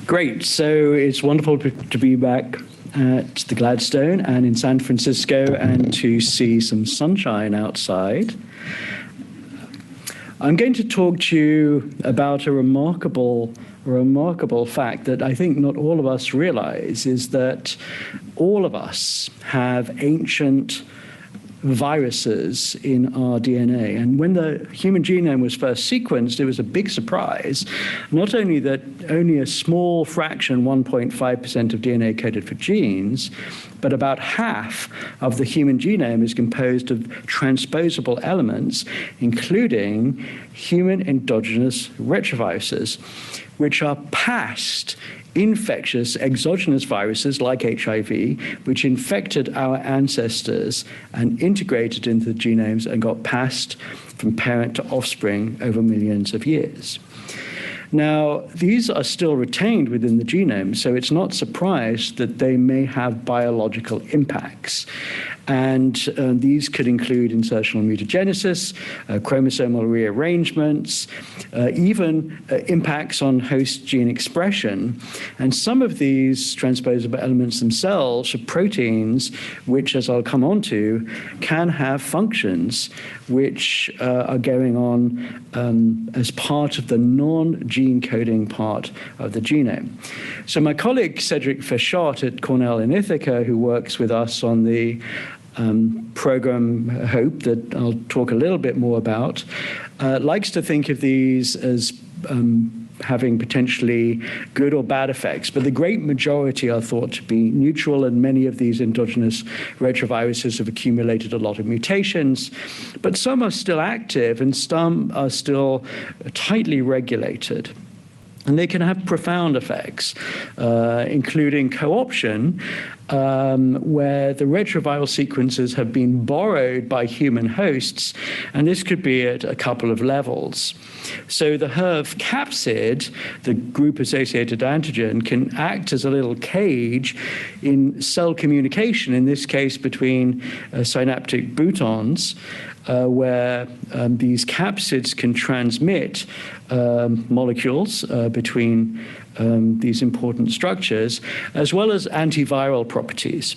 Great. So it's wonderful to be back at the Gladstone and in San Francisco and to see some sunshine outside. I'm going to talk to you about a remarkable fact that I think not all of us realize, is that all of us have ancient viruses in our DNA. And when the human genome was first sequenced, it was a big surprise, not only that only a small fraction, 1.5% of DNA coded for genes, but about half of the human genome is composed of transposable elements, including human endogenous retroviruses, which are passed infectious exogenous viruses like HIV, which infected our ancestors and integrated into the genomes and got passed from parent to offspring over millions of years. Now, these are still retained within the genome, so it's not surprised that they may have biological impacts. And these could include insertional mutagenesis, chromosomal rearrangements, even impacts on host gene expression. And some of these transposable elements themselves are proteins, which, as I'll come on to, can have functions which are going on as part of the non-gene coding part of the genome. So my colleague Cedric Fechot at Cornell in Ithaca, who works with us on the program HOPE that I'll talk a little bit more about, likes to think of these as having potentially good or bad effects, but the great majority are thought to be neutral, and many of these endogenous retroviruses have accumulated a lot of mutations, but some are still active and some are still tightly regulated. And they can have profound effects, including co-option, where the retroviral sequences have been borrowed by human hosts, and this could be at a couple of levels. So the HERV capsid, the group-associated antigen, can act as a little cage in cell communication, in this case between synaptic boutons, where these capsids can transmit molecules between these important structures, as well as antiviral properties.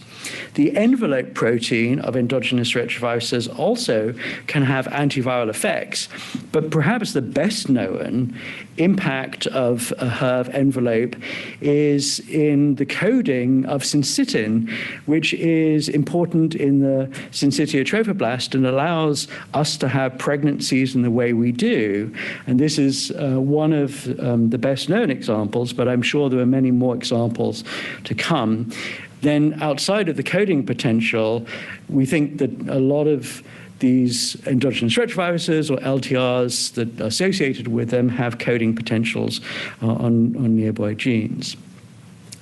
The envelope protein of endogenous retroviruses also can have antiviral effects, but perhaps the best known impact of a HERV envelope is in the coding of syncytin, which is important in the syncytia trophoblast and allows us to have pregnancies in the way we do. And this is one of the best known examples, but I'm sure there are many more examples to come. Then outside of the coding potential, we think that a lot of these endogenous retroviruses or LTRs that are associated with them have coding potentials on nearby genes.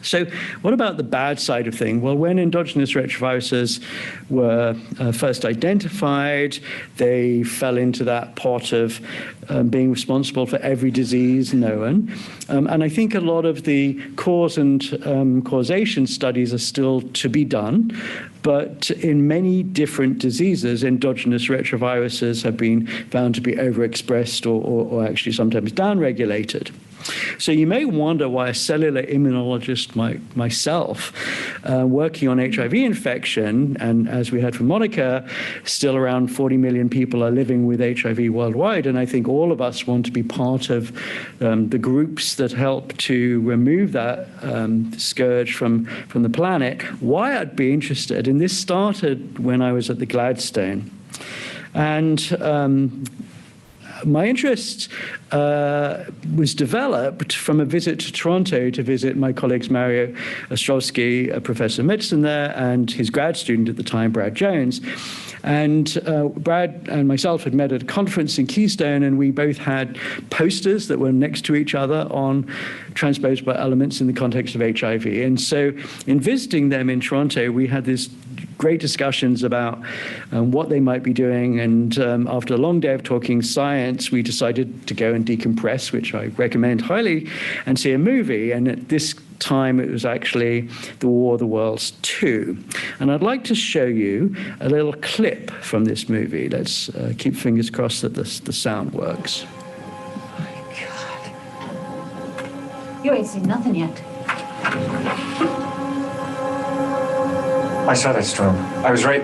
So what about the bad side of things? Well, when endogenous retroviruses were first identified, they fell into that pot of being responsible for every disease known. And I think a lot of the cause and causation studies are still to be done. But in many different diseases, endogenous retroviruses have been found to be overexpressed or actually sometimes downregulated. So you may wonder why a cellular immunologist like myself, working on HIV infection, and as we heard from Monica, still around 40 million people are living with HIV worldwide, and I think all of us want to be part of the groups that help to remove that scourge from the planet, why I'd be interested. And this started when I was at the Gladstone. And my interest was developed from a visit to Toronto to visit my colleagues Mario Ostrowski, a professor of medicine there, and his grad student at the time, Brad Jones. And Brad and myself had met at a conference in Keystone, and we both had posters that were next to each other on transposable elements in the context of HIV. And so in visiting them in Toronto, we had this great discussions about what they might be doing. And after a long day of talking science, we decided to go and decompress, which I recommend highly, and see a movie. And at this time, it was actually The War of the Worlds 2. And I'd like to show you a little clip from this movie. Let's keep fingers crossed that the sound works. You ain't seen nothing yet. I saw that storm. I was right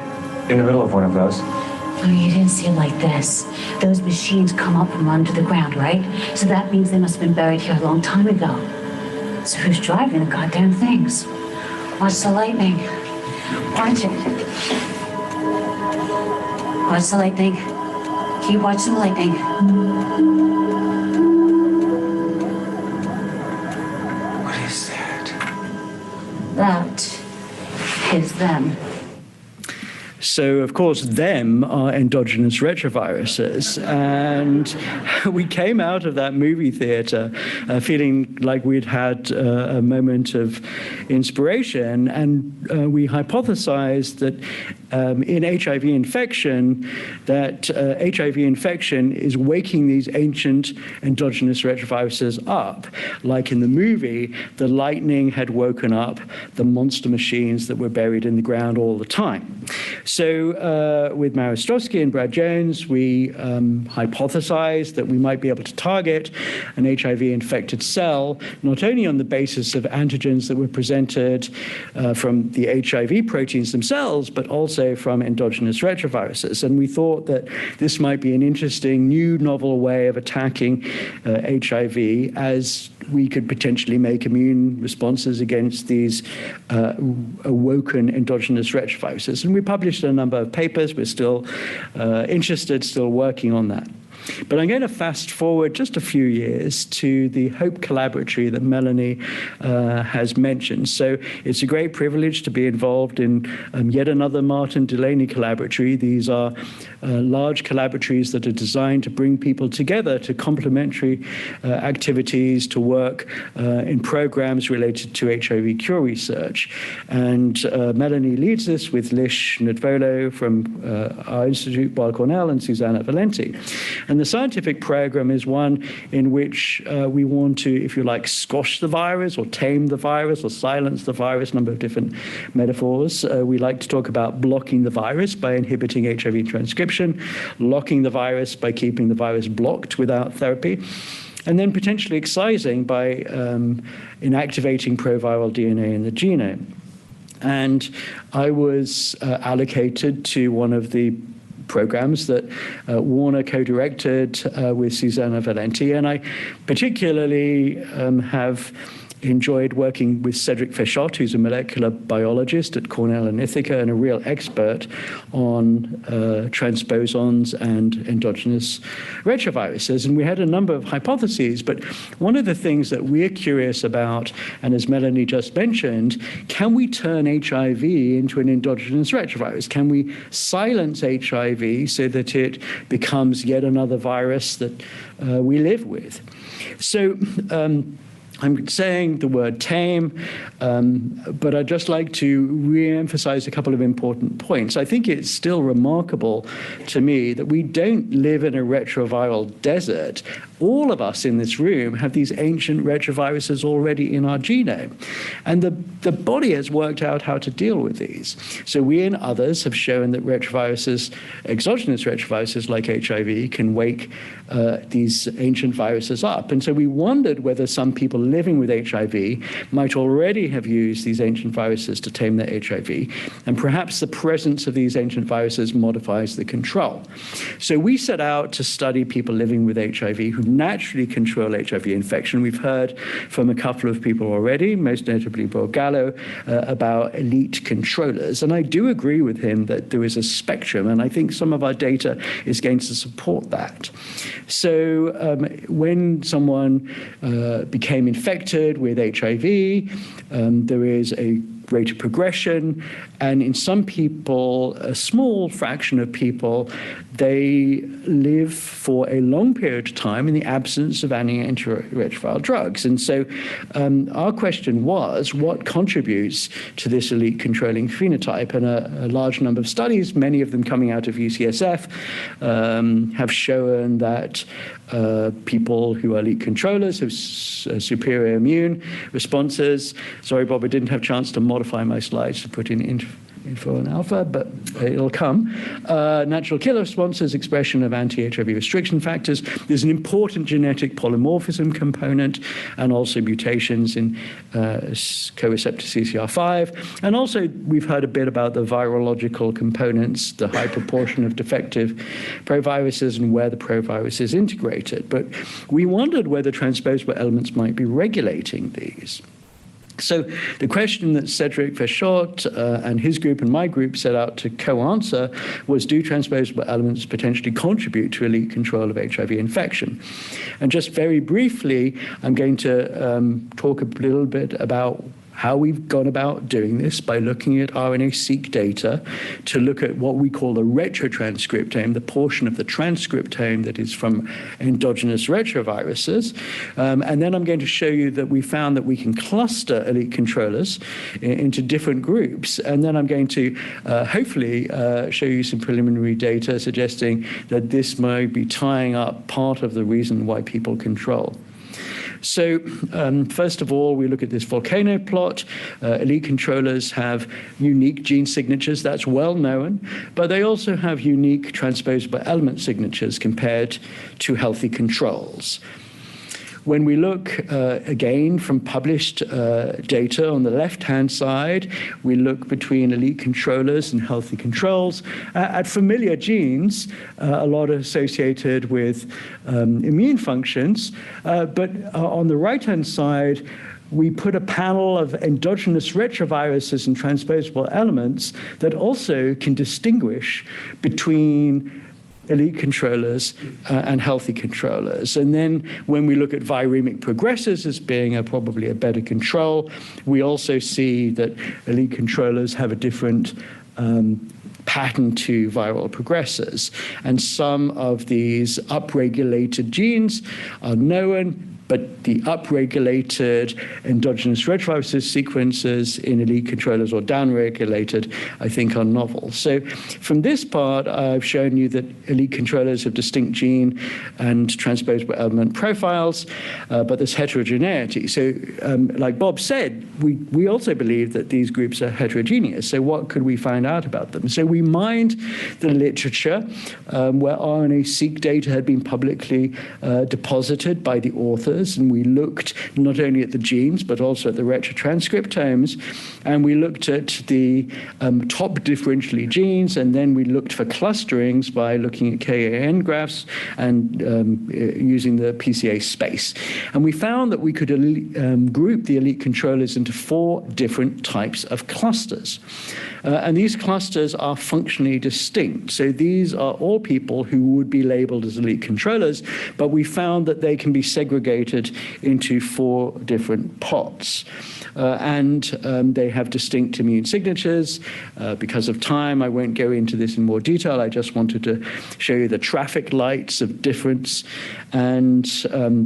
in the middle of one of those. No, you didn't see it like this. Those machines come up from under the ground, right? So that means they must have been buried here a long time ago. So who's driving the goddamn things? Watch the lightning. Watch it. Watch the lightning. Keep watching the lightning. What is that? That is them. So, of course, them are endogenous retroviruses. And we came out of that movie theater feeling like we'd had a moment of inspiration. And we hypothesized that in HIV infection, that HIV infection is waking these ancient endogenous retroviruses up. Like in the movie, the lightning had woken up the monster machines that were buried in the ground all the time. So with Mara Ostrowski and Brad Jones, we hypothesized that we might be able to target an HIV-infected cell, not only on the basis of antigens that were presented from the HIV proteins themselves, but also from endogenous retroviruses. And we thought that this might be an interesting new novel way of attacking HIV, as we could potentially make immune responses against these awoken endogenous retroviruses. And we published a number of papers. We're still interested, still working on that. But I'm going to fast forward just a few years to the HOPE Collaboratory that Melanie has mentioned. So it's a great privilege to be involved in yet another Martin Delaney Collaboratory. These are large collaboratories that are designed to bring people together to complementary activities, to work in programs related to HIV cure research. And Melanie leads this with Lish Nudvolo from our institute, Weill Cornell, and Susanna Valenti. And the scientific program is one in which we want to, if you like, squash the virus or tame the virus or silence the virus, a number of different metaphors. We like to talk about blocking the virus by inhibiting HIV transcription, locking the virus by keeping the virus blocked without therapy, and then potentially excising by inactivating proviral DNA in the genome. And I was allocated to one of the programs that Warner co-directed with Susanna Valenti, and I particularly have enjoyed working with Cedric Fechot, who's a molecular biologist at Cornell and Ithaca and a real expert on transposons and endogenous retroviruses. And we had a number of hypotheses, but one of the things that we're curious about, and as Melanie just mentioned, can we turn HIV into an endogenous retrovirus? Can we silence HIV so that it becomes yet another virus that we live with? So I'm saying the word tame, but I'd just like to re-emphasize a couple of important points. I think it's still remarkable to me that we don't live in a retroviral desert. All of us in this room have these ancient retroviruses already in our genome. And the body has worked out how to deal with these. So we and others have shown that retroviruses, exogenous retroviruses like HIV, can wake these ancient viruses up. And so we wondered whether some people living with HIV might already have used these ancient viruses to tame their HIV. And perhaps the presence of these ancient viruses modifies the control. So we set out to study people living with HIV who naturally control HIV infection. We've heard from a couple of people already, most notably Bob Gallo, about elite controllers. And I do agree with him that there is a spectrum, and I think some of our data is going to support that. So when someone became infected with HIV, there is a rate of progression, and in some people, a small fraction of people, they live for a long period of time in the absence of any antiretroviral drugs. And so our question was, what contributes to this elite controlling phenotype? And a large number of studies, many of them coming out of UCSF, have shown that people who are elite controllers have superior immune responses. Sorry, Bob, I didn't have a chance to modify my slides to put in info on alpha, but it'll come. Natural killer responses, expression of anti-HIV restriction factors. There's an important genetic polymorphism component, and also mutations in co-receptor CCR5. And also, we've heard a bit about the virological components, the high proportion of defective proviruses and where the provirus is integrated. But we wondered whether transposable elements might be regulating these. So the question that Cedric Verschodt and his group and my group set out to co-answer was, do transposable elements potentially contribute to elite control of HIV infection? And just very briefly, I'm going to talk a little bit about how we've gone about doing this by looking at RNA-seq data to look at what we call the retrotranscriptome, the portion of the transcriptome that is from endogenous retroviruses. And then I'm going to show you that we found that we can cluster elite controllers into different groups. And then I'm going to hopefully show you some preliminary data suggesting that this might be tying up part of the reason why people control. So first of all, we look at this volcano plot. Elite controllers have unique gene signatures. That's well known. But they also have unique transposable element signatures compared to healthy controls. When we look, again, from published data on the left-hand side, we look between elite controllers and healthy controls at familiar genes, a lot associated with immune functions. But on the right-hand side, we put a panel of endogenous retroviruses and transposable elements that also can distinguish between elite controllers and healthy controllers. And then when we look at viremic progressors as being probably a better control, we also see that elite controllers have a different pattern to viral progressors. And some of these upregulated genes are known, but the upregulated endogenous retrovirus sequences in elite controllers or downregulated, I think, are novel. So from this part, I've shown you that elite controllers have distinct gene and transposable element profiles, but there's heterogeneity. So like Bob said, we also believe that these groups are heterogeneous. So what could we find out about them? So we mined the literature where RNA-seq data had been publicly deposited by the authors, and we looked not only at the genes but also at the retrotranscriptomes, and we looked at the top differentially genes, and then we looked for clusterings by looking at KAN graphs and using the PCA space. And we found that we could group the elite controllers into 4 different types of clusters. And these clusters are functionally distinct. So these are all people who would be labeled as elite controllers, but we found that they can be segregated into 4 different pots. And they have distinct immune signatures. Because of time, I won't go into this in more detail. I just wanted to show you the traffic lights of difference. And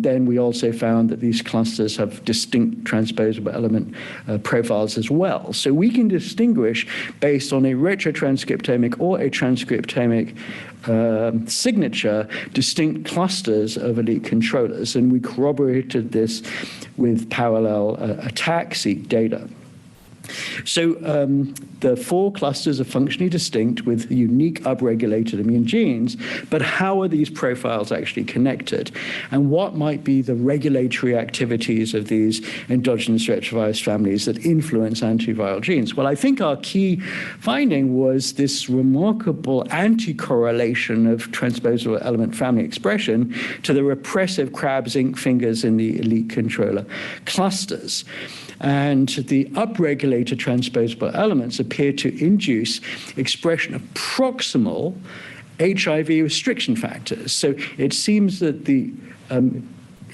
then we also found that these clusters have distinct transposable element profiles as well. So we can distinguish based on a retrotranscriptomic or a transcriptomic signature, distinct clusters of elite controllers. And we corroborated this with parallel attack-seq data. So the 4 clusters are functionally distinct with unique upregulated immune genes, but how are these profiles actually connected? And what might be the regulatory activities of these endogenous retrovirus families that influence antiviral genes? Well, I think our key finding was this remarkable anti-correlation of transposable element family expression to the repressive crab zinc fingers in the elite controller clusters. And the upregulated transposable elements appear to induce expression of proximal HIV restriction factors. So it seems that the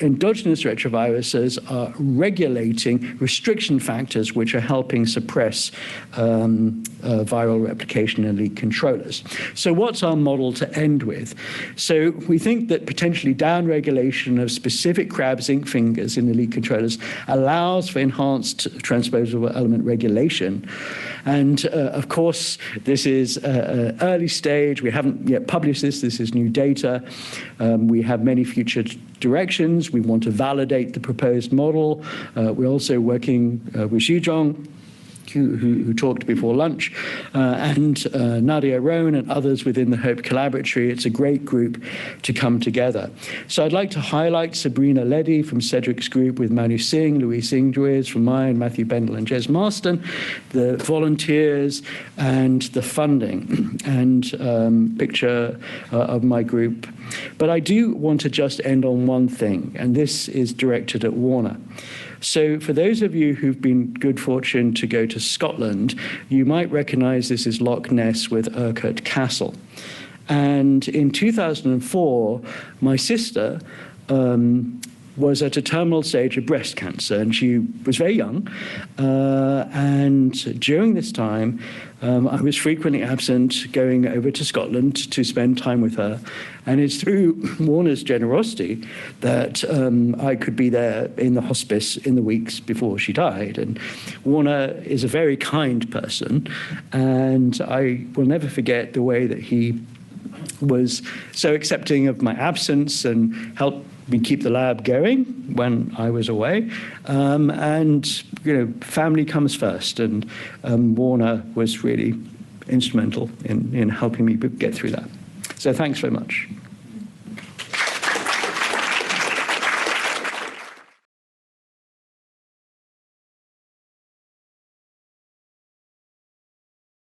endogenous retroviruses are regulating restriction factors which are helping suppress viral replication in elite controllers. So what's our model to end with? So we think that potentially downregulation of specific crab zinc fingers in elite controllers allows for enhanced transposable element regulation. And of course, this is an early stage. We haven't yet published this. This is new data. We have many future directions. We want to validate the proposed model. We're also working with Xizhong who talked before lunch, and Nadia Rohn and others within the Hope Collaboratory. It's a great group to come together. So I'd like to highlight Sabrina Leddy from Cedric's group with Manu Singh, Louise Ingduiz from mine, Matthew Bendel and Jez Marston, the volunteers and the funding, and picture of my group. But I do want to just end on one thing, and this is directed at Warner. So for those of you who've been good fortune to go to Scotland, you might recognize this is Loch Ness with Urquhart Castle. And in 2004, my sister was at a terminal stage of breast cancer, and she was very young. And during this time, I was frequently absent, going over to Scotland to spend time with her. And it's through Warner's generosity that I could be there in the hospice in the weeks before she died. And Warner is a very kind person, and I will never forget the way that he was so accepting of my absence and helped me keep the lab going when I was away. And, family comes first, and Warner was really instrumental in helping me get through that. So thanks very much.